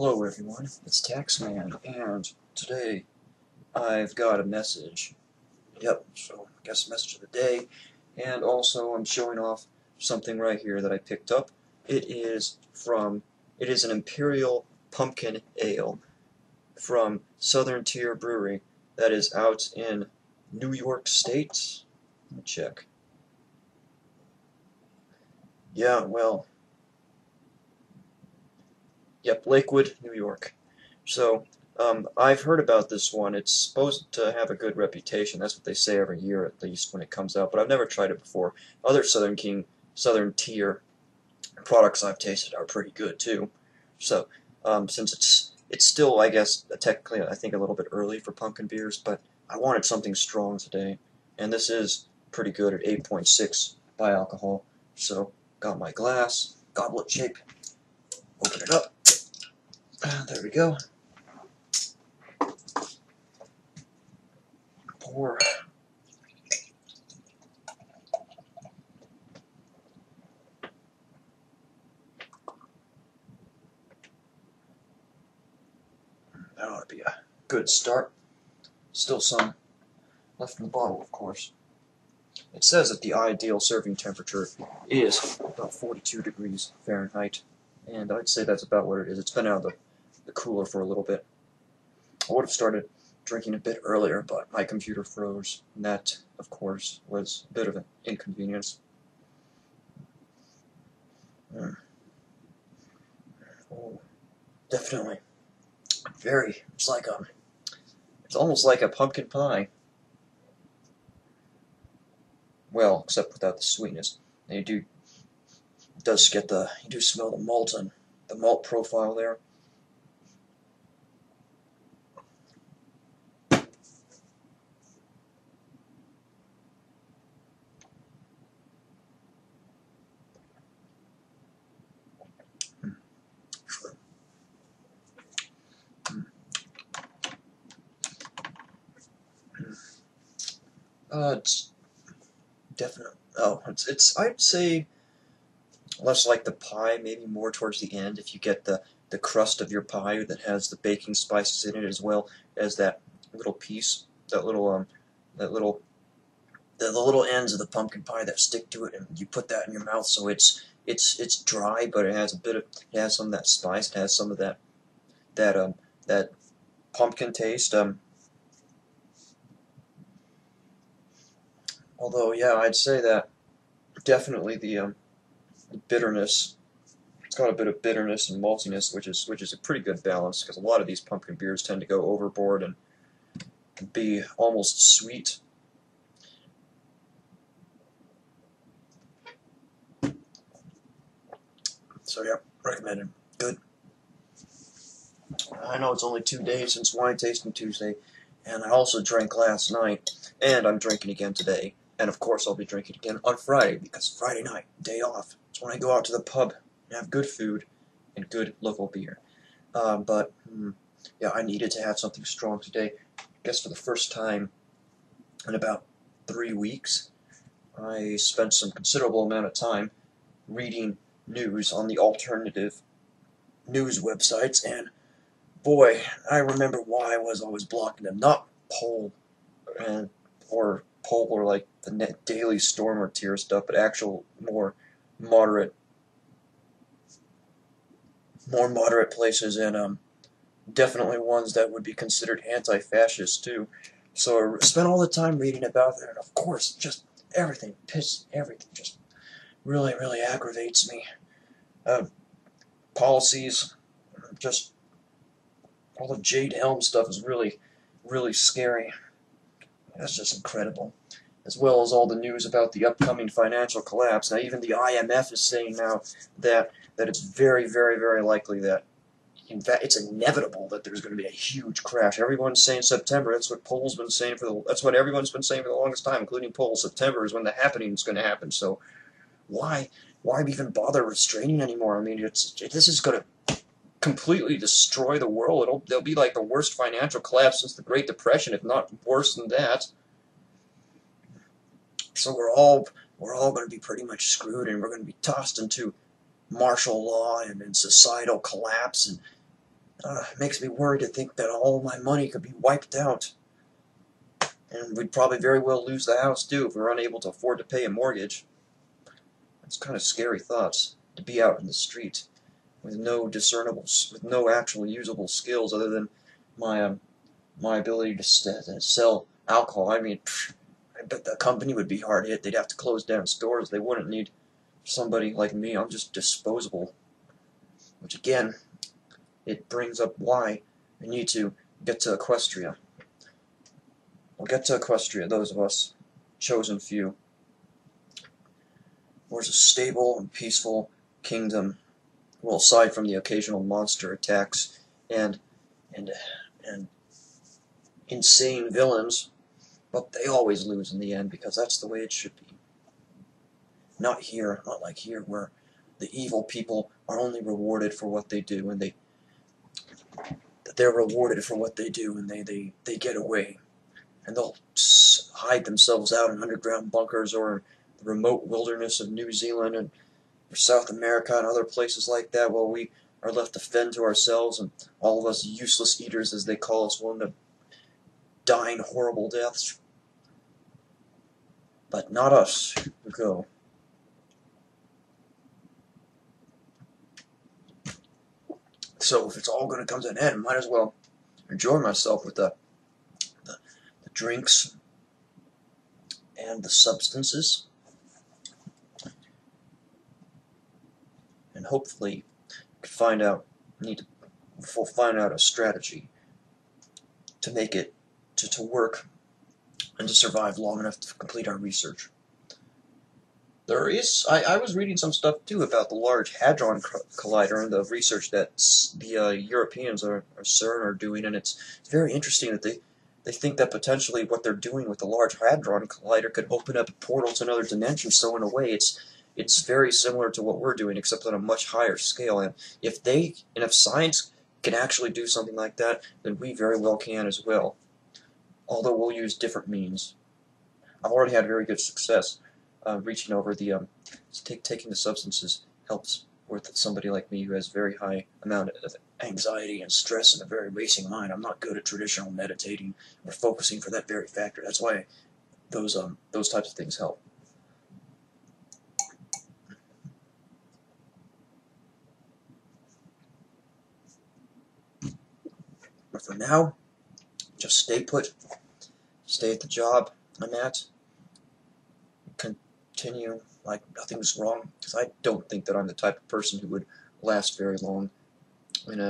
Hello everyone, it's Taxman, and today I've got a message. So I guess message of the day, and also I'm showing off something right here that I picked up. It is an Imperial Pumpkin Ale from Southern Tier Brewery that is out in New York State. Let me check. Yeah, well, yep, Lakewood, New York. So, I've heard about this one. It's supposed to have a good reputation. That's what they say every year, at least, when it comes out. But I've never tried it before. Other Southern Tier products I've tasted are pretty good too. So, since it's still, I guess, technically, I think a little bit early for pumpkin beers, but I wanted something strong today, and this is pretty good at 8.6 by alcohol. So, got my glass, goblet shape. Open it up. There we go. Pour. That ought to be a good start. Still some left in the bottle, of course. It says that the ideal serving temperature is about 42 degrees Fahrenheit, and I'd say that's about what it is. It's been out of the cooler for a little bit. I would have started drinking a bit earlier, but my computer froze, and that, of course, was a bit of an inconvenience. Oh, definitely. It's almost like a pumpkin pie. Well, except without the sweetness. And you do smell the malt profile there. It's definitely. Oh, I'd say less like the pie, maybe more towards the end. If you get the crust of your pie that has the baking spices in it, as well as that little piece, the little ends of the pumpkin pie that stick to it, and you put that in your mouth. So it's dry, but it has some of that spice. It has some of that pumpkin taste. Although, yeah, I'd say that definitely the bitterness. It's got a bit of bitterness and maltiness, which is a pretty good balance, because a lot of these pumpkin beers tend to go overboard and be almost sweet. So yeah, recommended. Good. I know it's only 2 days since Wine Tasting Tuesday, and I also drank last night, and I'm drinking again today. And of course I'll be drinking again on Friday, because Friday night, day off, it's when I go out to the pub and have good food and good local beer. Yeah, I needed to have something strong today. I guess for the first time in about 3 weeks, I spent some considerable amount of time reading news on the alternative news websites, and boy, I remember why I was always blocking them. Not poll or like the Daily Storm or tier stuff, but actual more moderate places, and definitely ones that would be considered anti-fascist too. So I spent all the time reading about it, and of course, just everything just really aggravates me. Policies, just all the Jade Helm stuff is really scary. That's just incredible. As well as all the news about the upcoming financial collapse. Now, even the IMF is saying now that it's very likely that, in fact, it's inevitable that there's going to be a huge crash. Everyone's saying September. That's what polls been saying that's what everyone's been saying for the longest time, including polls. September is when the happening is going to happen. So, why even bother restraining anymore? I mean, this is going to completely destroy the world. It'll be like the worst financial collapse since the Great Depression, if not worse than that. So we're all going to be pretty much screwed, and we're going to be tossed into martial law and societal collapse, and It makes me worry to think that all my money could be wiped out. And we'd probably very well lose the house, too, if we were unable to afford to pay a mortgage. It's kind of scary thoughts, to be out in the street with with no actual usable skills other than my my ability to sell alcohol. I mean, I bet the company would be hard hit. They'd have to close down stores. They wouldn't need somebody like me. I'm just disposable. Which again, it brings up why we need to get to Equestria. We'll get to Equestria, those of us, chosen few. Where's a stable and peaceful kingdom, well, aside from the occasional monster attacks and insane villains, but they always lose in the end because that's the way it should be. Not here, not like here, where the evil people are only rewarded for what they do, and they're rewarded for what they do, and they get away. And they'll hide themselves out in underground bunkers or in the remote wilderness of New Zealand and South America and other places like that, while we are left to fend to ourselves, and all of us useless eaters, as they call us, will end up dying horrible deaths. But not us who go. So if it's all going to come to an end, might as well enjoy myself with the drinks and the substances, and hopefully we'll find out a strategy to make it to work and to survive long enough to complete our research. I was reading some stuff too about the Large Hadron Collider and the research that the Europeans or CERN are doing, and it's very interesting that they think that potentially what they're doing with the Large Hadron Collider could open up a portal to another dimension. So in a way, it's very similar to what we're doing, except on a much higher scale. And if science can actually do something like that, then we very well can as well. Although we'll use different means. I've already had very good success reaching over taking the substances helps with somebody like me who has very high amount of anxiety and stress and a very racing mind. I'm not good at traditional meditating or focusing for that very factor. That's why those types of things help. But for now, just stay put, stay at the job I'm at, continue like nothing's wrong, because I don't think that I'm the type of person who would last very long in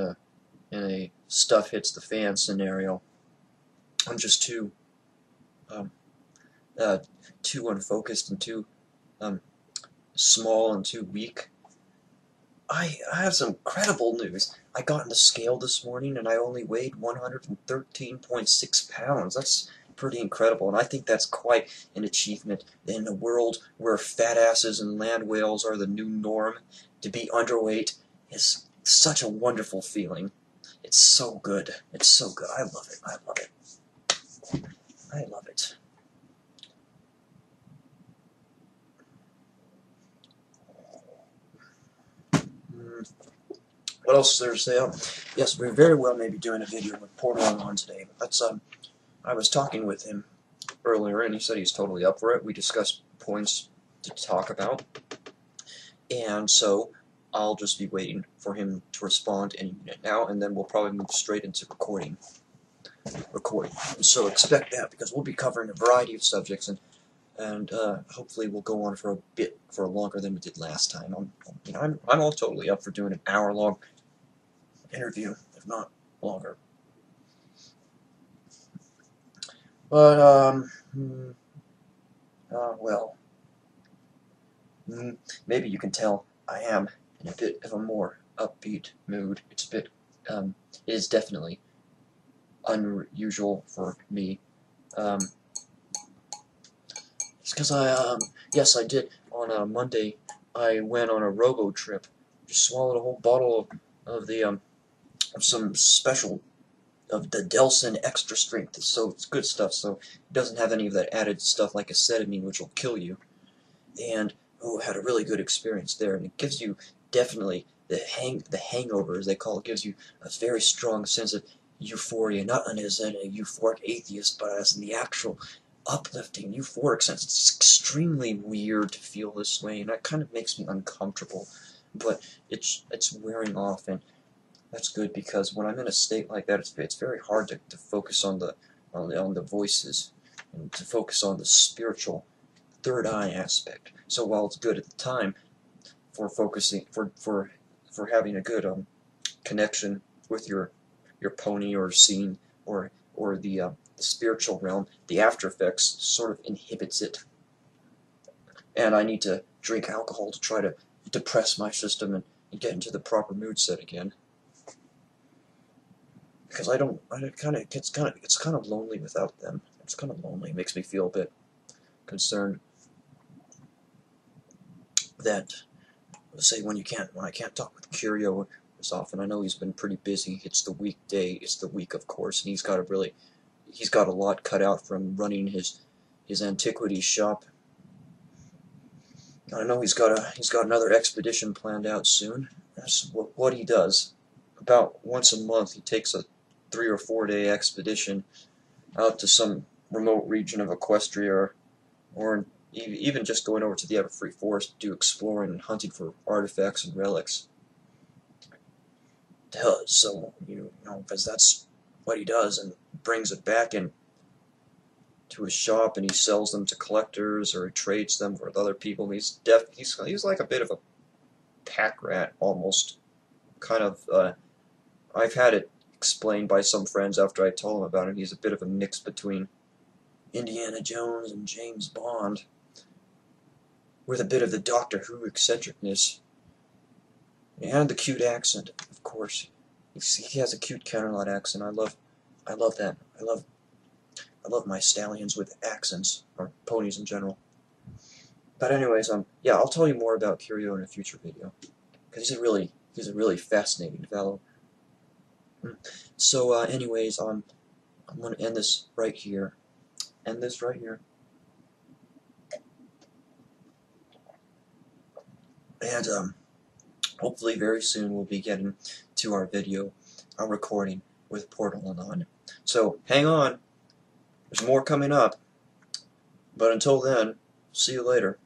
a stuff hits the fan scenario. I'm just too unfocused and too small and too weak. I have some incredible news. I got on the scale this morning and I only weighed 113.6 pounds. That's pretty incredible, and I think that's quite an achievement in a world where fat asses and land whales are the new norm. To be underweight is such a wonderful feeling. It's so good. It's so good. I love it. I love it. I love it. What else is there to say? Yes, we very well may be doing a video with Porter on today. That's I was talking with him earlier, and he said he's totally up for it. We discussed points to talk about, and so I'll just be waiting for him to respond any minute now, and then we'll probably move straight into recording. So expect that, because we'll be covering a variety of subjects, and hopefully we'll go on for longer than we did last time. I'm all totally up for doing an hour-long interview, if not longer. But well, maybe you can tell I am in a bit of a more upbeat mood. It's a bit, it is definitely unusual for me. It's because yes, I did. On Monday, I went on a robo trip. Just swallowed a whole bottle of some special of the Delsin Extra Strength. So it's good stuff. So it doesn't have any of that added stuff like acetylene, which will kill you. And had a really good experience there. And it gives you definitely the hangover, as they call it, gives you a very strong sense of euphoria, not as in a euphoric atheist, but as in the actual uplifting, euphoric sense. It's extremely weird to feel this way, and that kind of makes me uncomfortable. But it's wearing off, and that's good, because when I'm in a state like that, it's very hard to focus on the voices and to focus on the spiritual third eye aspect. So while it's good at the time for focusing for having a good connection with your pony or scene or the spiritual realm, the after effects sort of inhibits it, and I need to drink alcohol to try to depress my system and get into the proper mood set again. Because it's kind of lonely without them. It's kind of lonely. It makes me feel a bit concerned that, let's say, when I can't talk with Curio as often. I know he's been pretty busy. It's the weekday. It's the week, of course, and he's got a lot cut out from running his antiquities shop. I know he's got another expedition planned out soon. That's what he does. About once a month, he takes a 3 or 4 day expedition out to some remote region of Equestria, or even just going over to the Everfree Forest to do exploring and hunting for artifacts and relics. So, because that's what he does, and brings it back in to his shop, and he sells them to collectors, or he trades them with other people. He's like a bit of a pack rat, almost. Kind of, I've had it explained by some friends after I told them about him. He's a bit of a mix between Indiana Jones and James Bond, with a bit of the Doctor Who eccentricness, and the cute accent, of course. He has a cute Counterlot accent. I love that. I love my stallions with accents, or ponies in general. But anyways, yeah, I'll tell you more about Curio in a future video, because he's a really fascinating fellow. So, anyways, I'm going to end this right here. And hopefully very soon we'll be getting to our recording with Portal Anon. So, hang on. There's more coming up. But until then, see you later.